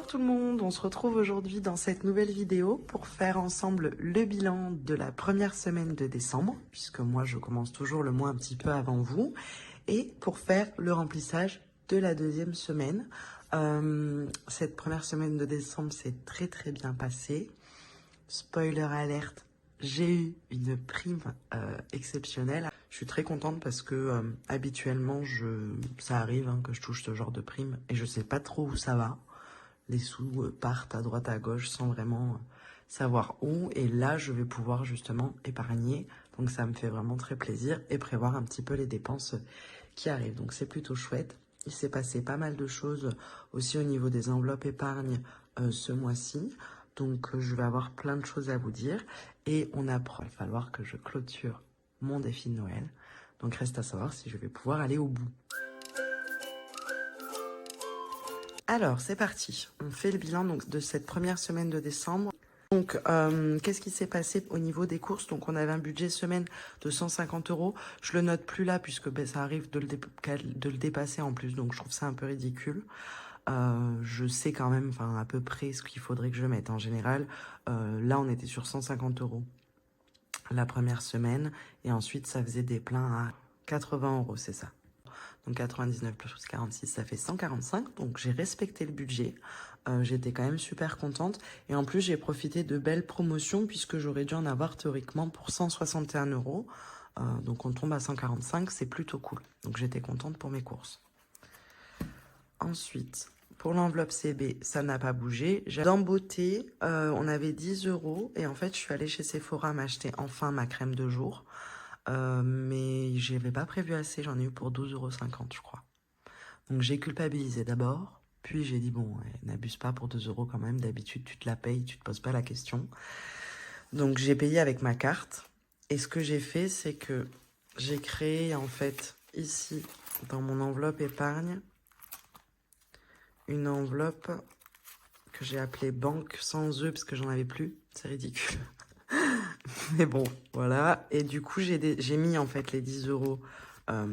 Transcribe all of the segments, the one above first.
Bonjour tout le monde, on se retrouve aujourd'hui dans cette nouvelle vidéo pour faire ensemble le bilan de la première semaine de décembre, puisque moi je commence toujours le mois un petit peu avant vous, et pour faire le remplissage de la deuxième semaine. Cette première semaine de décembre s'est très bien passée. Spoiler alerte, j'ai eu une prime exceptionnelle. Je suis très contente parce que habituellement ça arrive que je touche ce genre de prime et je sais pas trop où ça va. Les sous partent à droite à gauche sans vraiment savoir où. Et là, je vais pouvoir justement épargner. Donc ça me fait vraiment très plaisir et prévoir un petit peu les dépenses qui arrivent. Donc c'est plutôt chouette. Il s'est passé pas mal de choses aussi au niveau des enveloppes épargne ce mois-ci. Donc je vais avoir plein de choses à vous dire. Et il va falloir que je clôture mon défi de Noël. Donc reste à savoir si je vais pouvoir aller au bout. Alors, c'est parti. On fait le bilan donc, de cette première semaine de décembre. Donc, qu'est-ce qui s'est passé au niveau des courses? Donc, on avait un budget semaine de 150 €. Je le note plus là puisque ça arrive de le dépasser en plus. Donc, je trouve ça un peu ridicule. Je sais quand même, à peu près ce qu'il faudrait que je mette en général. Là, on était sur 150 € la première semaine. Et ensuite, ça faisait des pleins à 80 €, c'est ça. Donc 99 plus 46, ça fait 145. Donc j'ai respecté le budget. J'étais quand même super contente. Et en plus, j'ai profité de belles promotions puisque j'aurais dû en avoir théoriquement pour 161 €. Donc on tombe à 145, c'est plutôt cool. Donc j'étais contente pour mes courses. Ensuite, pour l'enveloppe CB, ça n'a pas bougé. Dans beauté, on avait 10 €. Et en fait, je suis allée chez Sephora m'acheter enfin ma crème de jour. Mais j'avais pas prévu assez, j'en ai eu pour 12,50 € je crois. Donc j'ai culpabilisé d'abord, puis j'ai dit bon, n'abuse pas pour 2 € quand même, d'habitude tu te la payes, tu te poses pas la question. Donc j'ai payé avec ma carte, et ce que j'ai fait c'est que j'ai créé en fait ici, dans mon enveloppe épargne, une enveloppe que j'ai appelée banque sans E parce que j'en avais plus, c'est ridicule. Mais bon, voilà. Et du coup, j'ai mis en fait les 10 €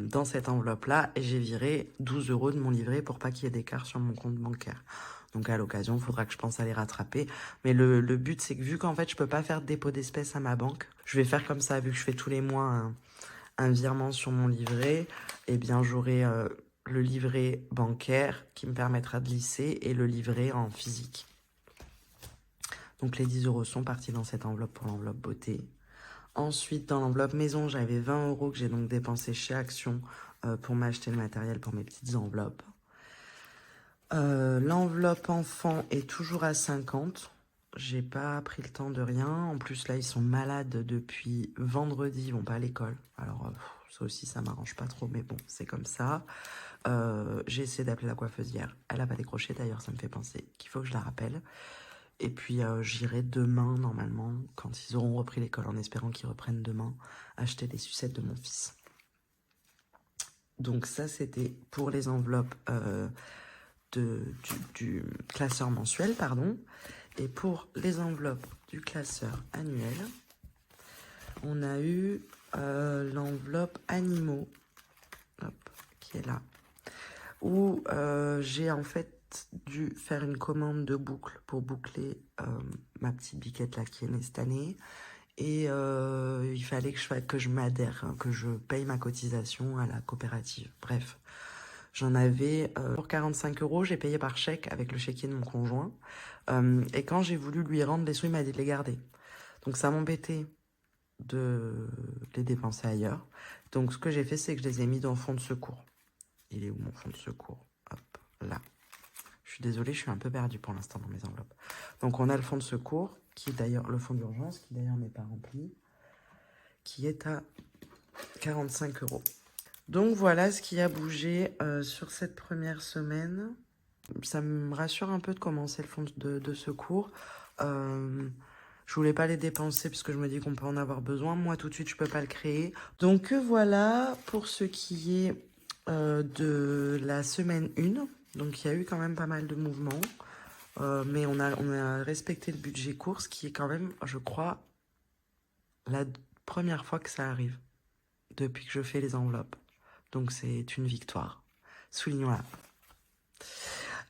dans cette enveloppe-là et j'ai viré 12 € de mon livret pour pas qu'il y ait d'écart sur mon compte bancaire. Donc à l'occasion, il faudra que je pense à les rattraper. Mais le but, c'est que vu qu'en fait, je peux pas faire de dépôt d'espèces à ma banque, je vais faire comme ça, vu que je fais tous les mois un virement sur mon livret, eh bien j'aurai le livret bancaire qui me permettra de lisser et le livret en physique. Donc les 10 € sont partis dans cette enveloppe pour l'enveloppe beauté. Ensuite, dans l'enveloppe maison, j'avais 20 € que j'ai donc dépensé chez Action pour m'acheter le matériel pour mes petites enveloppes. L'enveloppe enfant est toujours à 50. J'ai pas pris le temps de rien. En plus, là, ils sont malades depuis vendredi. Ils vont pas à l'école. Alors, ça aussi, ça m'arrange pas trop. Mais bon, c'est comme ça. J'ai essayé d'appeler la coiffeuse hier. Elle a pas décroché. D'ailleurs, ça me fait penser qu'il faut que je la rappelle. Et puis j'irai demain, normalement, quand ils auront repris l'école, en espérant qu'ils reprennent demain, acheter des sucettes de mon fils. Donc ça, c'était pour les enveloppes du classeur mensuel, pardon. Et pour les enveloppes du classeur annuel, on a eu l'enveloppe animaux, hop, qui est là, où j'ai en fait dû faire une commande de boucle pour boucler ma petite biquette là qui est née cette année. Et il fallait que je m'adhère, que je paye ma cotisation à la coopérative. Bref, j'en avais pour 45 €, j'ai payé par chèque avec le chéquier de mon conjoint. Et quand j'ai voulu lui rendre les sous, il m'a dit de les garder. Donc ça m'embêtait de les dépenser ailleurs. Donc ce que j'ai fait, c'est que je les ai mis dans le fonds de secours. Il est où mon fonds de secours? Hop, là. Je suis désolée, je suis un peu perdue pour l'instant dans mes enveloppes. Donc on a le fonds de secours, qui est d'ailleurs le fonds d'urgence, qui d'ailleurs n'est pas rempli, qui est à 45 €. Donc voilà ce qui a bougé sur cette première semaine. Ça me rassure un peu de commencer le fonds de secours. Je voulais pas les dépenser parce que je me dis qu'on peut en avoir besoin. Moi, tout de suite, je peux pas le créer. Donc voilà pour ce qui est de la semaine 1. Donc il y a eu quand même pas mal de mouvements. Mais on a respecté le budget course qui est quand même, je crois, la première fois que ça arrive depuis que je fais les enveloppes. Donc c'est une victoire. Soulignons-la.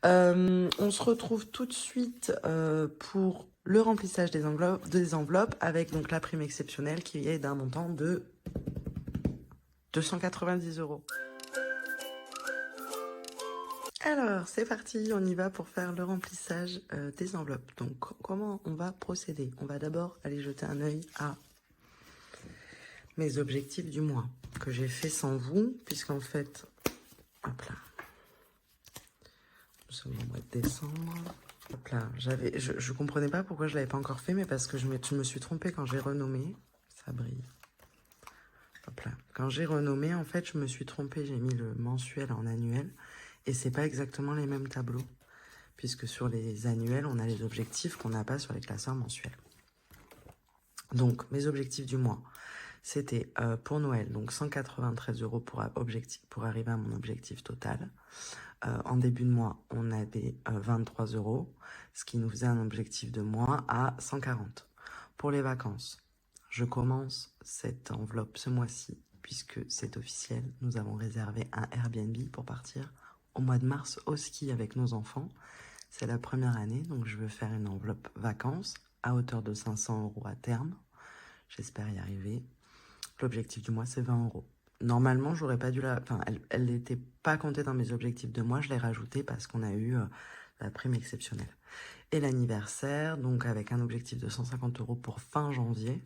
On se retrouve tout de suite pour le remplissage des enveloppes avec donc la prime exceptionnelle qui est d'un montant de 290 €. Alors, c'est parti, on y va pour faire le remplissage des enveloppes. Donc, comment on va procéder? On va d'abord aller jeter un œil à mes objectifs du mois que j'ai fait sans vous, puisqu'en fait, hop là, nous sommes au mois de décembre. Hop là, je comprenais pas pourquoi je l'avais pas encore fait, mais parce que je me suis trompée quand j'ai renommé. Ça brille. Hop là. Quand j'ai renommé, en fait, je me suis trompée. J'ai mis le mensuel en annuel. Et c'est pas exactement les mêmes tableaux. Puisque sur les annuels, on a les objectifs qu'on n'a pas sur les classeurs mensuels. Donc, mes objectifs du mois, c'était pour Noël, donc 193 € pour arriver à mon objectif total. En début de mois, on avait 23 €, ce qui nous faisait un objectif de mois à 140. Pour les vacances, je commence cette enveloppe ce mois-ci, puisque c'est officiel. Nous avons réservé un Airbnb pour partir au mois de mars au ski avec nos enfants. C'est la première année, donc je veux faire une enveloppe vacances à hauteur de 500 € à terme. J'espère y arriver. L'objectif du mois, c'est 20 €. Normalement, j'aurais pas dû la... Enfin, elle n'était pas comptée dans mes objectifs de mois. Je l'ai rajoutée parce qu'on a eu la prime exceptionnelle. Et l'anniversaire, donc avec un objectif de 150 € pour fin janvier.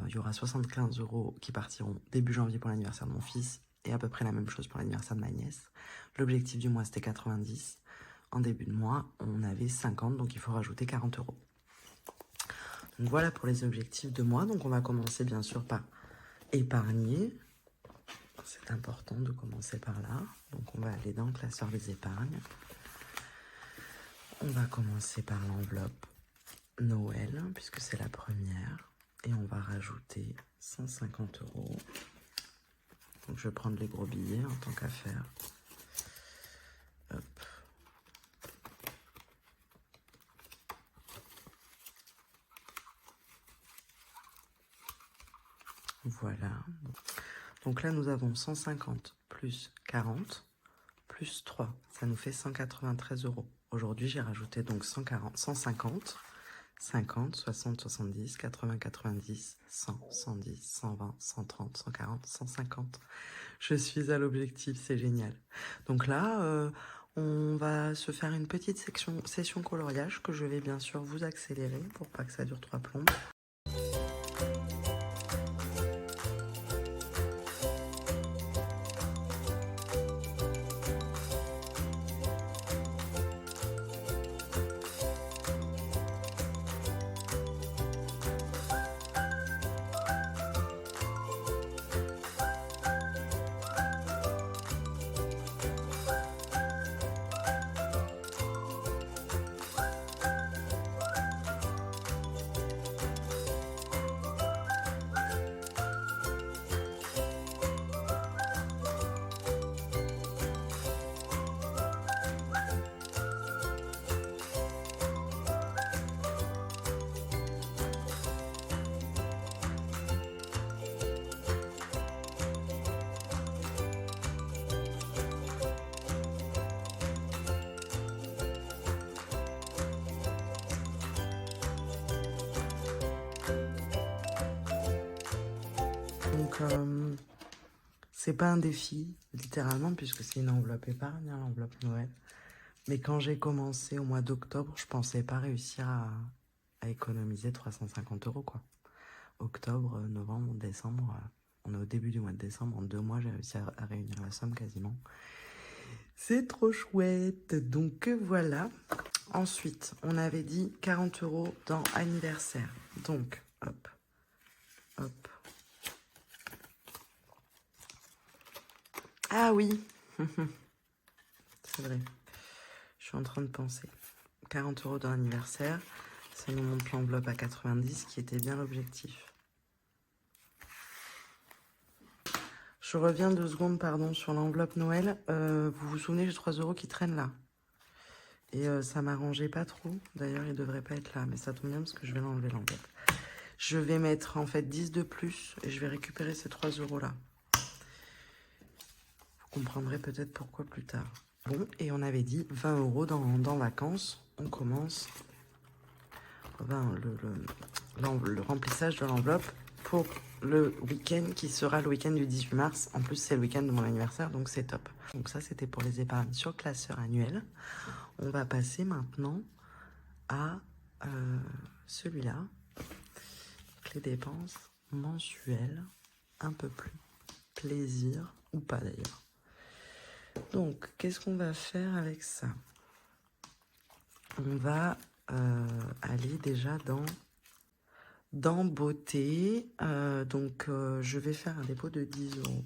Il y aura 75 € qui partiront début janvier pour l'anniversaire de mon fils. Et à peu près la même chose pour l'anniversaire de ma nièce. L'objectif du mois, c'était 90. En début de mois, on avait 50, donc il faut rajouter 40 €. Donc voilà pour les objectifs de mois. Donc on va commencer bien sûr par épargner. C'est important de commencer par là. Donc on va aller dans le classeur des épargnes. On va commencer par l'enveloppe Noël, puisque c'est la première. Et on va rajouter 150 €. Donc je vais prendre les gros billets en tant qu'affaire. Hop. Voilà. Donc là, nous avons 150 plus 40 plus 3. Ça nous fait 193 €. Aujourd'hui, j'ai rajouté donc 150, 50, 60, 70, 80, 90, 100, 110, 120, 130, 140, 150. Je suis à l'objectif, c'est génial. Donc là, on va se faire une petite session coloriage que je vais bien sûr vous accélérer pour pas que ça dure 3 plombes. Donc, c'est pas un défi, littéralement, puisque c'est une enveloppe épargne, hein, l'enveloppe Noël. Mais quand j'ai commencé au mois d'octobre, je pensais pas réussir à économiser 350 €, quoi. Octobre, novembre, décembre, on est au début du mois de décembre. En 2 mois, j'ai réussi à réunir la somme quasiment. C'est trop chouette. Donc voilà. Ensuite, on avait dit 40 € dans anniversaire. Donc, hop, hop. Ah oui, c'est vrai. Je suis en train de penser. 40 € dans l'anniversaire, ça nous monte l'enveloppe à 90, qui était bien l'objectif. Je reviens 2 secondes, pardon, sur l'enveloppe Noël. Vous vous souvenez, j'ai 3 € qui traînent là. Et ça m'arrangeait pas trop. D'ailleurs, il devrait pas être là, mais ça tombe bien parce que je vais l'enlever l'enveloppe. Je vais mettre en fait 10 de plus et je vais récupérer ces 3 € là. Vous comprendrez peut-être pourquoi plus tard. Bon, et on avait dit 20 € dans vacances. On commence le remplissage de l'enveloppe pour le week-end qui sera le week-end du 18 mars. En plus, c'est le week-end de mon anniversaire, donc c'est top. Donc ça, c'était pour les épargnes sur classeur annuel. On va passer maintenant à celui-là. Les dépenses mensuelles, un peu plus plaisir ou pas d'ailleurs. Donc, qu'est-ce qu'on va faire avec ça? On va aller déjà dans beauté. Donc, je vais faire un dépôt de 10 €.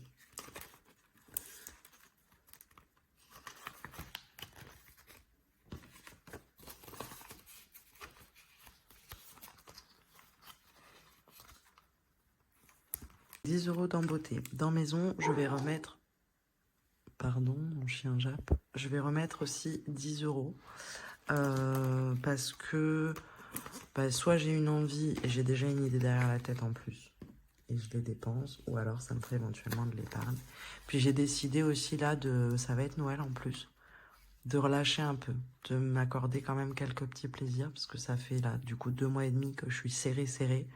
Dans beauté. Dans maison, je vais remettre... Pardon, mon chien jappe. Je vais remettre aussi 10 €. Parce que soit j'ai une envie et j'ai déjà une idée derrière la tête en plus et je les dépense, ou alors ça me ferait éventuellement de l'épargne. Puis j'ai décidé aussi là, ça va être Noël en plus, de relâcher un peu, de m'accorder quand même quelques petits plaisirs, parce que ça fait là du coup 2 mois et demi que je suis serrée.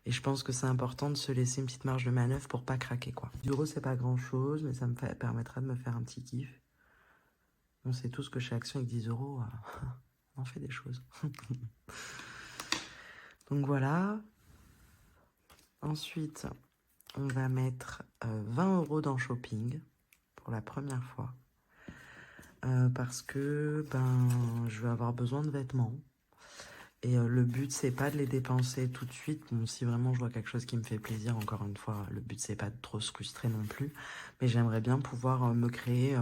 Et je pense que c'est important de se laisser une petite marge de manœuvre pour pas craquer, quoi. 10 € c'est pas grand chose, mais ça me permettra de me faire un petit kiff. On sait tous que chez Action avec 10 €, on fait des choses. Donc voilà. Ensuite, on va mettre 20 € dans shopping pour la première fois. Parce que je vais avoir besoin de vêtements. Et le but, c'est pas de les dépenser tout de suite. Bon, si vraiment je vois quelque chose qui me fait plaisir, encore une fois, le but, c'est pas de trop se frustrer non plus. Mais j'aimerais bien pouvoir me créer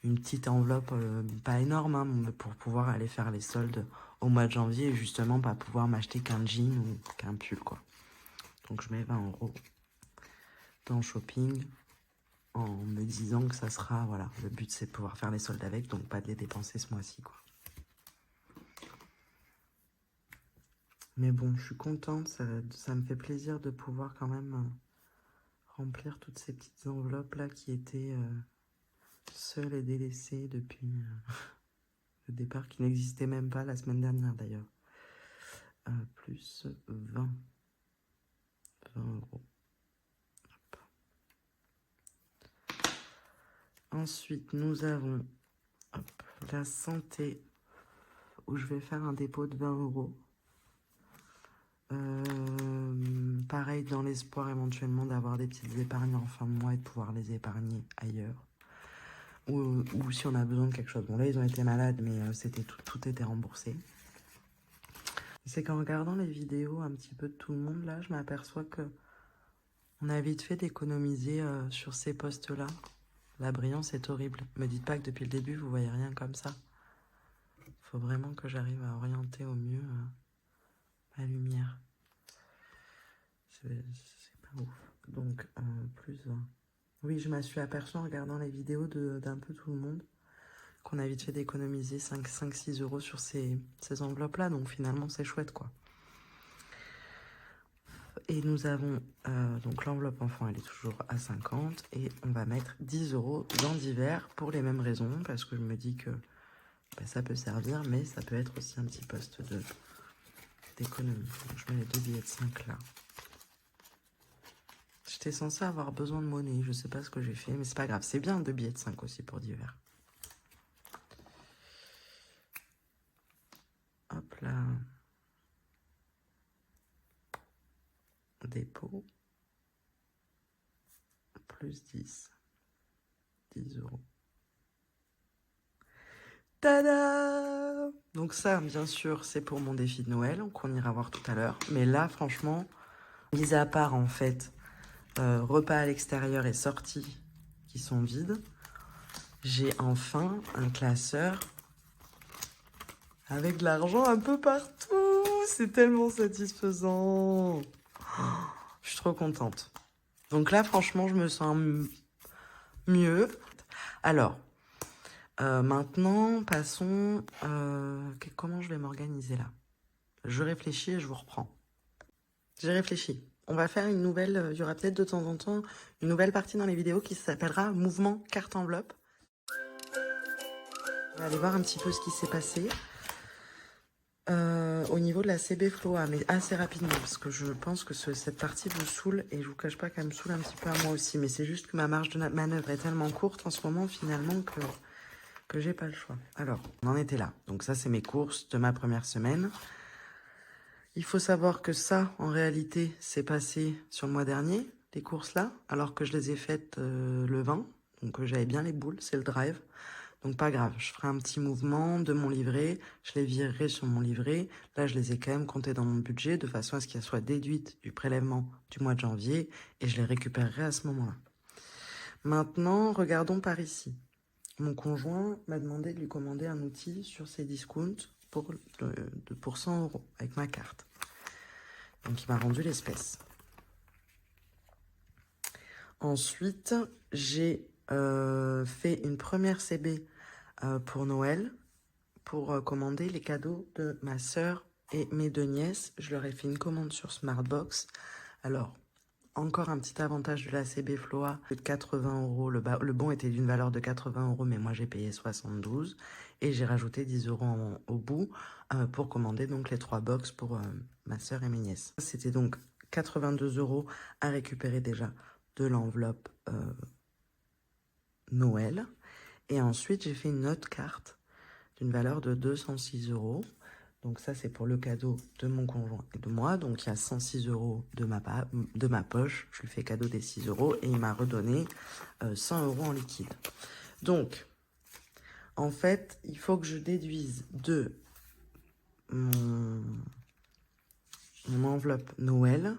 une petite enveloppe, pas énorme, hein, mais pour pouvoir aller faire les soldes au mois de janvier et justement pas pouvoir m'acheter qu'un jean ou qu'un pull, quoi. Donc je mets 20 € dans shopping en me disant que ça sera, voilà, le but c'est de pouvoir faire les soldes avec, donc pas de les dépenser ce mois-ci, quoi. Mais bon, je suis contente, ça me fait plaisir de pouvoir quand même remplir toutes ces petites enveloppes là qui étaient seules et délaissées depuis le départ, qui n'existait même pas la semaine dernière d'ailleurs. Plus 20 €. Hop. Ensuite, nous avons la santé, où je vais faire un dépôt de 20 €. Pareil, dans l'espoir éventuellement d'avoir des petites épargnes en fin de mois et de pouvoir les épargner ailleurs. Ou si on a besoin de quelque chose. Bon, là, ils ont été malades, mais tout était remboursé. C'est qu'en regardant les vidéos un petit peu de tout le monde, là, je m'aperçois que on a vite fait d'économiser sur ces postes-là. La brillance est horrible. Me dites pas que depuis le début, vous voyez rien comme ça. Faut vraiment que j'arrive à orienter au mieux ma lumière. C'est pas ouf. Donc, plus 20. Oui, je me suis aperçue en regardant les vidéos d'un peu tout le monde qu'on a vite fait d'économiser 5-6 € sur ces enveloppes-là. Donc finalement, c'est chouette, quoi. Et nous avons donc l'enveloppe enfant, elle est toujours à 50. Et on va mettre 10 € dans divers pour les mêmes raisons. Parce que je me dis que ça peut servir, mais ça peut être aussi un petit poste d'économie. Donc je mets les 2 billets de 5 là. J'étais censée avoir besoin de monnaie, je sais pas ce que j'ai fait, mais c'est pas grave. C'est bien 2 billets de 5 aussi pour divers. Hop là. Dépôt. Plus 10. 10 €. Tada! Donc ça, bien sûr, c'est pour mon défi de Noël, qu'on ira voir tout à l'heure. Mais là, franchement, mis à part, en fait, repas à l'extérieur et sorties qui sont vides, j'ai enfin un classeur avec de l'argent un peu partout. C'est tellement satisfaisant. Je suis trop contente. Donc là, franchement, je me sens mieux. Alors, maintenant, passons... comment je vais m'organiser là? Je réfléchis et je vous reprends. J'ai réfléchi. On va faire une nouvelle... il y aura peut-être de temps en temps une nouvelle partie dans les vidéos qui s'appellera Mouvement carte enveloppe. On va aller voir un petit peu ce qui s'est passé au niveau de la CB Floa, mais assez rapidement, parce que je pense que cette partie vous saoule, et je vous cache pas qu'elle me saoule un petit peu à moi aussi, mais c'est juste que ma marge de manœuvre est tellement courte en ce moment, finalement, que j'ai pas le choix. Alors, on en était là. Donc ça, c'est mes courses de ma première semaine. Il faut savoir que ça, en réalité, c'est passé sur le mois dernier, les courses-là, alors que je les ai faites le 20, donc j'avais bien les boules, c'est le drive. Donc pas grave, je ferai un petit mouvement de mon livret, je les virerai sur mon livret. Là, je les ai quand même comptés dans mon budget de façon à ce qu'elles soient déduites du prélèvement du mois de janvier et je les récupérerai à ce moment-là. Maintenant, regardons par ici. Mon conjoint m'a demandé de lui commander un outil sur ses discounts pour 100 € avec ma carte. Donc il m'a rendu l'espèce. Ensuite, j'ai fait une première CB pour Noël pour commander les cadeaux de ma sœur et mes 2 nièces. Je leur ai fait une commande sur Smartbox. Alors, encore un petit avantage de la CB Floa, de 80 €. Le bon était d'une valeur de 80 €, mais moi j'ai payé 72. Et j'ai rajouté 10 € au bout pour commander donc les 3 box pour ma sœur et mes nièces. C'était donc 82 € à récupérer déjà de l'enveloppe Noël. Et ensuite, j'ai fait une autre carte d'une valeur de 206 €. Donc ça, c'est pour le cadeau de mon conjoint et de moi. Donc il y a 106 € de ma poche. Je lui fais cadeau des 6 € et il m'a redonné 100 € en liquide. Donc, en fait, il faut que je déduise de mon enveloppe Noël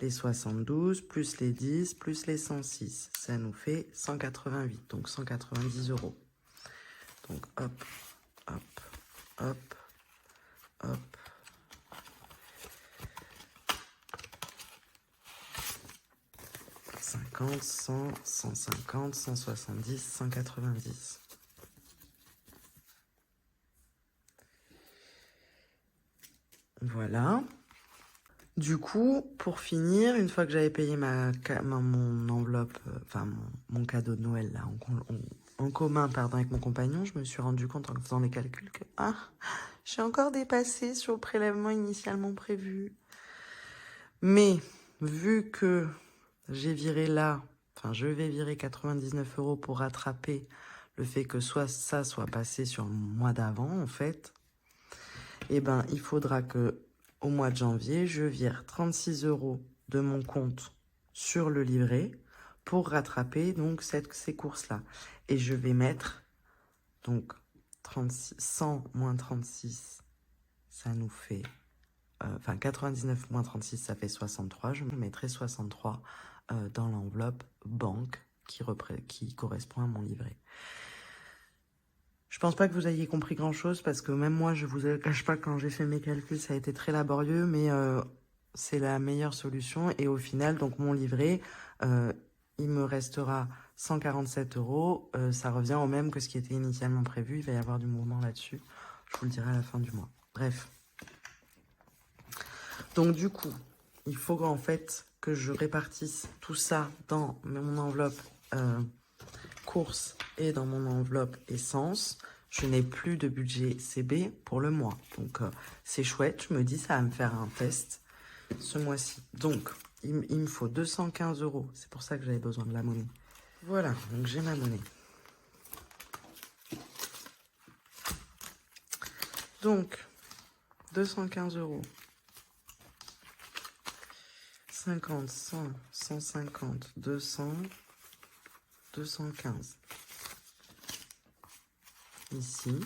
les 72 plus les 10 plus les 106. Ça nous fait 188, donc 190 €. Donc hop, hop, hop, hop. « 50, 100, 150, 170, 190. » Voilà. Du coup, pour finir, une fois que j'avais payé mon enveloppe, enfin mon cadeau de Noël là, en commun pardon, avec mon compagnon, je me suis rendu compte en faisant les calculs que j'ai encore dépassé sur le prélèvement initialement prévu. Mais vu que j'ai viré là, enfin je vais virer 99 € pour rattraper le fait que ça soit passé sur le mois d'avant en fait, et ben il faudra que au mois de janvier, je vire 36 € de mon compte sur le livret pour rattraper donc ces courses-là. Et je vais mettre donc 100 moins 36, ça nous fait... Enfin, 99 moins 36, ça fait 63. Je mettrai 63 dans l'enveloppe banque qui correspond à mon livret. Je pense pas que vous ayez compris grand-chose parce que même moi, je vous cache pas, quand j'ai fait mes calculs, ça a été très laborieux, mais c'est la meilleure solution. Et au final, donc mon livret, il me restera 147 €. Ça revient au même que ce qui était initialement prévu. Il va y avoir du mouvement là-dessus. Je vous le dirai à la fin du mois. Bref. Donc du coup, il faut en fait que je répartisse tout ça dans mon enveloppe courses et dans mon enveloppe essence. Je n'ai plus de budget CB pour le mois. Donc c'est chouette, je me dis ça va me faire un test ce mois-ci. Donc il me faut 215 €. C'est pour ça que j'avais besoin de la monnaie. Voilà, donc j'ai ma monnaie. Donc 215 €. 50, 100, 150, 200, 215. Ici.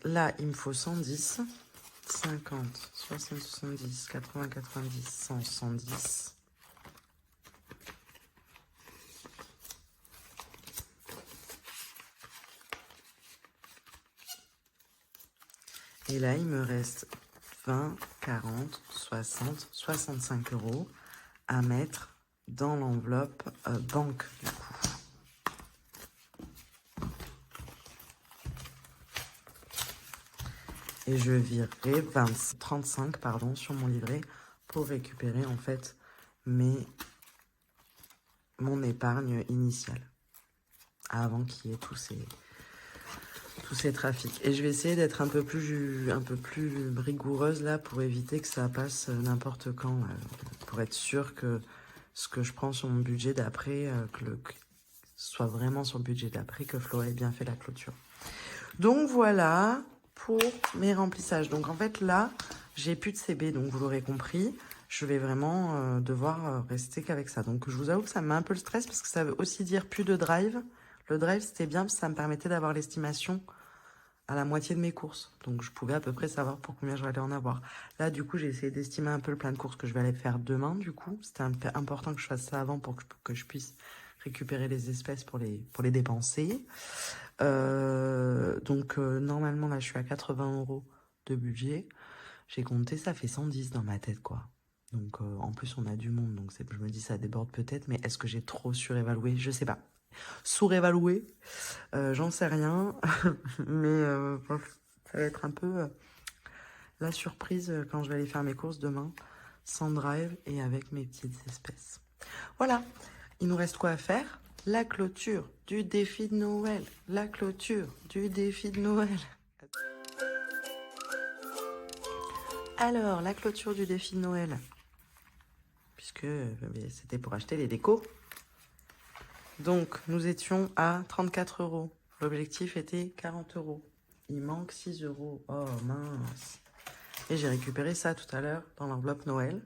Là, il me faut 110. 50, 60, 70, 80, 90, 100, 110. Et là, il me reste 20, 40, 60, 65 € à mettre dans l'enveloppe banque, du coup. Et je virerai 35 pardon, sur mon livret pour récupérer en fait mon épargne initiale. Avant qu'il y ait tous ces trafics. Et je vais essayer d'être un peu plus rigoureuse là pour éviter que ça passe n'importe quand. Pour être sûr que ce que je prends sur mon budget d'après, que soit vraiment sur le budget d'après, que Flo ait bien fait la clôture. Donc voilà pour mes remplissages. Donc en fait là, j'ai plus de CB, donc vous l'aurez compris. Je vais vraiment devoir rester qu'avec ça. Donc je vous avoue que ça me met un peu le stress parce que ça veut aussi dire plus de drive. Le drive c'était bien parce que ça me permettait d'avoir l'estimation à la moitié de mes courses. Donc je pouvais à peu près savoir pour combien j'allais en avoir. Là du coup j'ai essayé d'estimer un peu le plein de courses que je vais aller faire demain du coup. C'était important que je fasse ça avant pour que je puisse récupérer les espèces pour les dépenser. Normalement là je suis à 80 € de budget. J'ai compté, ça fait 110 dans ma tête quoi. Donc en plus on a du monde, donc je me dis ça déborde peut-être, mais est-ce que j'ai trop surévalué? Je sais pas. Surévalué, j'en sais rien, mais ça va être un peu la surprise quand je vais aller faire mes courses demain, sans drive et avec mes petites espèces. Voilà, il nous reste quoi à faire? La clôture du défi de Noël. La clôture du défi de Noël. Alors, la clôture du défi de Noël. Puisque c'était pour acheter les décos. Donc, nous étions à 34 €. L'objectif était 40 €. Il manque 6 €. Oh, mince. Et j'ai récupéré ça tout à l'heure dans l'enveloppe Noël.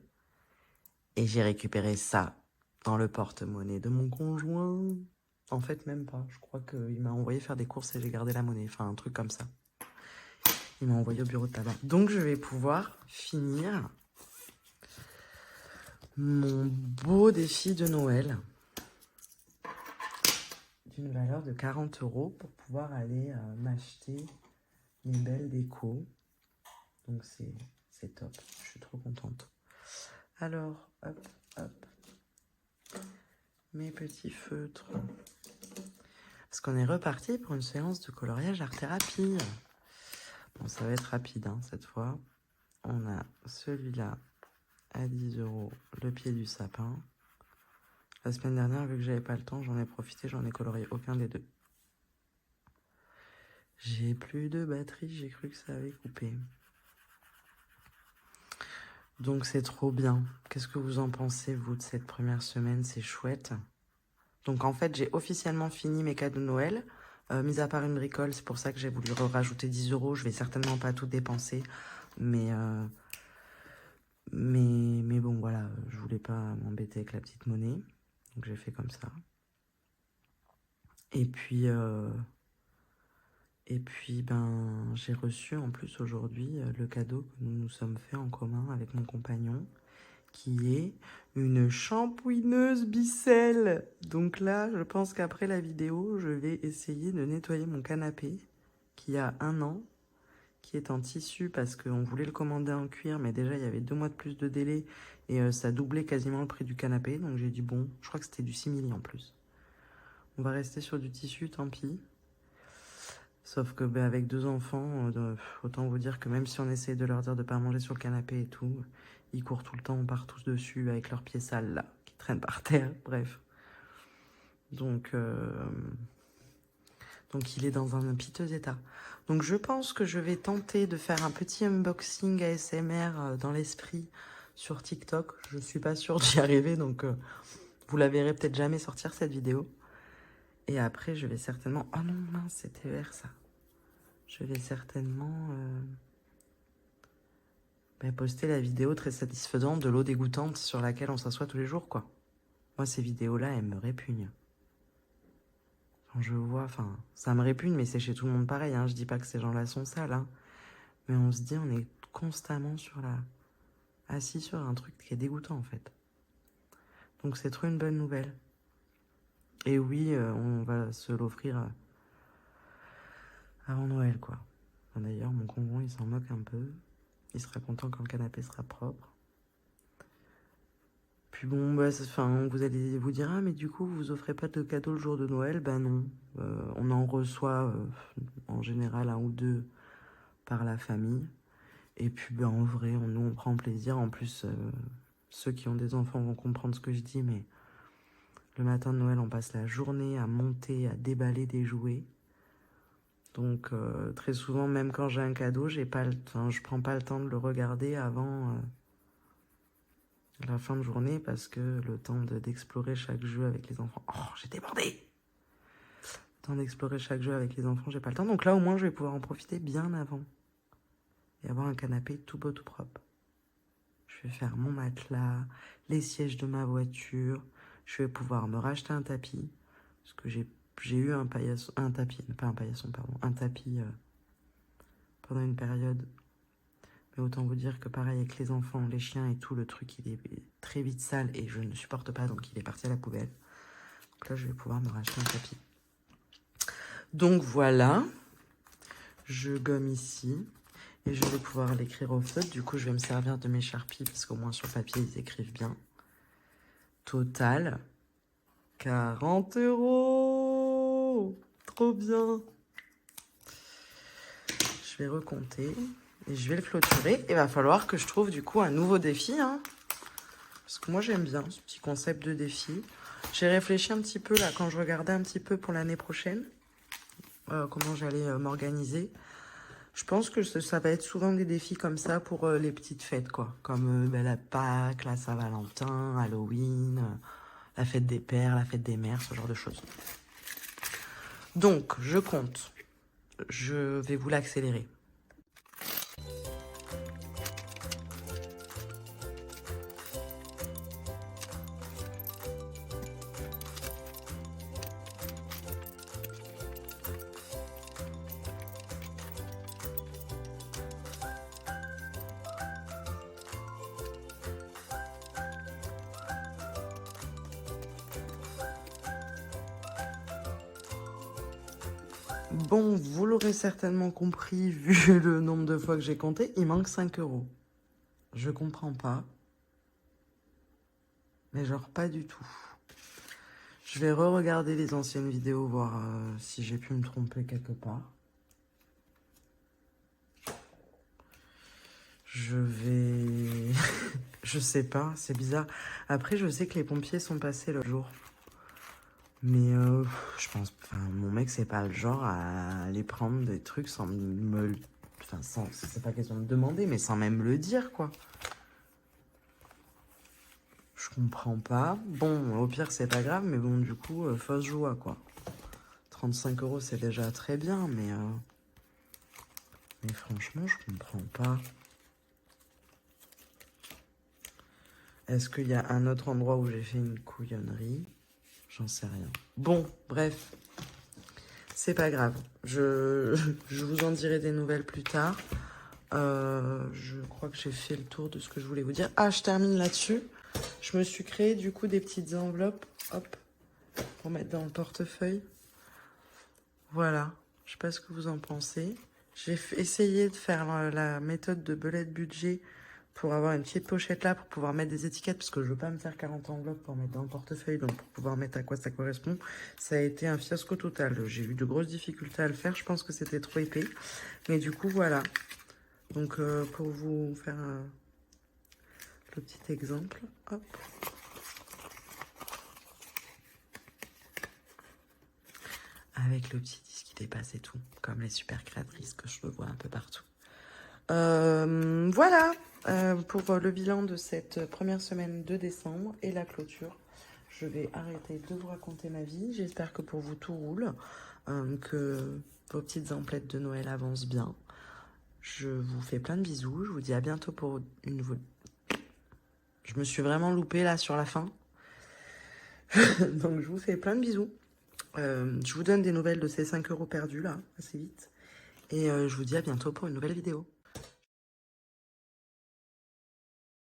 Et j'ai récupéré ça dans le porte-monnaie de mon conjoint. En fait, même pas. Je crois qu'il m'a envoyé faire des courses et j'ai gardé la monnaie. Enfin, un truc comme ça. Il m'a envoyé au bureau de tabac. Donc, je vais pouvoir finir mon beau défi de Noël d'une valeur de 40 € pour pouvoir aller m'acheter mes belles décos. Donc, c'est top. Je suis trop contente. Alors, hop, hop. Mes petits feutres. Parce qu'on est reparti pour une séance de coloriage art-thérapie. Bon, ça va être rapide hein, cette fois. On a celui-là à 10 €, le pied du sapin. La semaine dernière, vu que j'avais pas le temps, j'en ai profité, j'en ai colorié aucun des deux. J'ai plus de batterie, j'ai cru que ça avait coupé. Donc c'est trop bien. Qu'est-ce que vous en pensez, vous, de cette première semaine? C'est chouette. Donc en fait, j'ai officiellement fini mes cadeaux de Noël. Mis à part une bricole, c'est pour ça que j'ai voulu rajouter 10 €. Je vais certainement pas tout dépenser. Mais bon, voilà, je voulais pas m'embêter avec la petite monnaie. Donc j'ai fait comme ça. Et puis ben, j'ai reçu en plus aujourd'hui le cadeau que nous nous sommes fait en commun avec mon compagnon, qui est une shampouineuse Bicelle. Donc là, je pense qu'après la vidéo, je vais essayer de nettoyer mon canapé, qui a 1 an, qui est en tissu parce qu'on voulait le commander en cuir, mais déjà il y avait 2 mois de plus de délai et ça doublait quasiment le prix du canapé. Donc j'ai dit bon, je crois que c'était du 6 mm en plus. On va rester sur du tissu, tant pis. Sauf que avec 2 enfants, autant vous dire que même si on essaye de leur dire de pas manger sur le canapé et tout, ils courent tout le temps, on part tous dessus avec leurs pieds sales là, qui traînent par terre, bref. Donc il est dans un piteux état. Donc je pense que je vais tenter de faire un petit unboxing ASMR dans l'esprit sur TikTok. Je suis pas sûre d'y arriver, donc vous la verrez peut-être jamais sortir cette vidéo. Et après, je vais certainement... Oh non, mince, c'était vert ça. Je vais certainement poster la vidéo très satisfaisante de l'eau dégoûtante sur laquelle on s'assoit tous les jours, quoi. Moi, ces vidéos-là, elles me répugnent. Quand je vois, enfin, ça me répugne, mais c'est chez tout le monde pareil, hein. Je dis pas que ces gens-là sont sales, hein. Mais on se dit, on est constamment assis sur un truc qui est dégoûtant, en fait. Donc, c'est trop une bonne nouvelle. Et oui, on va se l'offrir avant Noël, quoi. Enfin, d'ailleurs, mon conjoint, il s'en moque un peu. Il sera content quand le canapé sera propre. Puis bon, vous allez vous dire, ah mais du coup, vous offrez pas de cadeau le jour de Noël? Ben non, on en reçoit en général 1 ou 2 par la famille. Et puis ben, en vrai, nous on prend plaisir. En plus, ceux qui ont des enfants vont comprendre ce que je dis, mais le matin de Noël, on passe la journée à monter, à déballer des jouets. Donc très souvent, même quand j'ai un cadeau, je prends pas le temps de le regarder avant la fin de journée parce que le temps d'explorer chaque jeu avec les enfants. Oh, j'ai débordé! Le temps d'explorer chaque jeu avec les enfants, j'ai pas le temps. Donc là, au moins, je vais pouvoir en profiter bien avant et avoir un canapé tout beau, tout propre. Je vais faire mon matelas, les sièges de ma voiture. Je vais pouvoir me racheter un tapis parce que j'ai eu un tapis pendant une période. Mais autant vous dire que pareil avec les enfants, les chiens et tout, le truc il est très vite sale et je ne supporte pas, donc il est parti à la poubelle. Donc là je vais pouvoir me racheter un tapis. Donc voilà, je gomme ici et je vais pouvoir l'écrire au feutre. Du coup je vais me servir de mes Sharpies parce qu'au moins sur papier ils écrivent bien. Total 40 €. Trop bien. Je vais recompter et je vais le clôturer. Il va falloir que je trouve du coup un nouveau défi. Hein, parce que moi j'aime bien ce petit concept de défi. J'ai réfléchi un petit peu là quand je regardais un petit peu pour l'année prochaine. Comment j'allais m'organiser. Je pense que ça va être souvent des défis comme ça pour les petites fêtes, quoi. Comme la Pâques, la Saint-Valentin, Halloween, la fête des pères, la fête des mères, ce genre de choses. Donc, je compte. Je vais vous l'accélérer. Bon, vous l'aurez certainement compris, vu le nombre de fois que j'ai compté, il manque 5 €. Je comprends pas. Mais genre pas du tout. Je vais re-regarder les anciennes vidéos, voir si j'ai pu me tromper quelque part. Je vais... je sais pas, c'est bizarre. Après, je sais que les pompiers sont passés le jour. Mais je pense... Enfin, mon mec, c'est pas le genre à aller prendre des trucs sans me... Enfin, c'est pas question de demander, mais sans même le dire, quoi. Je comprends pas. Bon, au pire, c'est pas grave, mais bon, du coup, fausse joie, quoi. 35 €, c'est déjà très bien, mais franchement, je comprends pas. Est-ce qu'il y a un autre endroit où j'ai fait une couillonnerie? J'en sais rien. Bon, bref. C'est pas grave. Je vous en dirai des nouvelles plus tard. Je crois que j'ai fait le tour de ce que je voulais vous dire. Ah, je termine là-dessus. Je me suis créé du coup des petites enveloppes, hop, pour mettre dans le portefeuille. Voilà, je sais pas ce que vous en pensez. J'ai essayé de faire la méthode de bullet budget pour avoir une petite pochette là, pour pouvoir mettre des étiquettes, parce que je veux pas me faire 40 enveloppes pour mettre dans le portefeuille, donc pour pouvoir mettre à quoi ça correspond. Ça a été un fiasco total. J'ai eu de grosses difficultés à le faire, je pense que c'était trop épais. Mais du coup, voilà. Donc, pour vous faire le petit exemple, hop. Avec le petit disque qui dépasse et tout, comme les super créatrices que je vois un peu partout. Voilà pour le bilan de cette première semaine de décembre et la clôture. Je vais arrêter de vous raconter ma vie. J'espère que pour vous tout roule, que vos petites emplettes de Noël avancent bien. Je vous fais plein de bisous. Je vous dis à bientôt pour une nouvelle... Je me suis vraiment loupée là sur la fin. Donc je vous fais plein de bisous. Je vous donne des nouvelles de ces 5 € perdus là, assez vite. Et je vous dis à bientôt pour une nouvelle vidéo.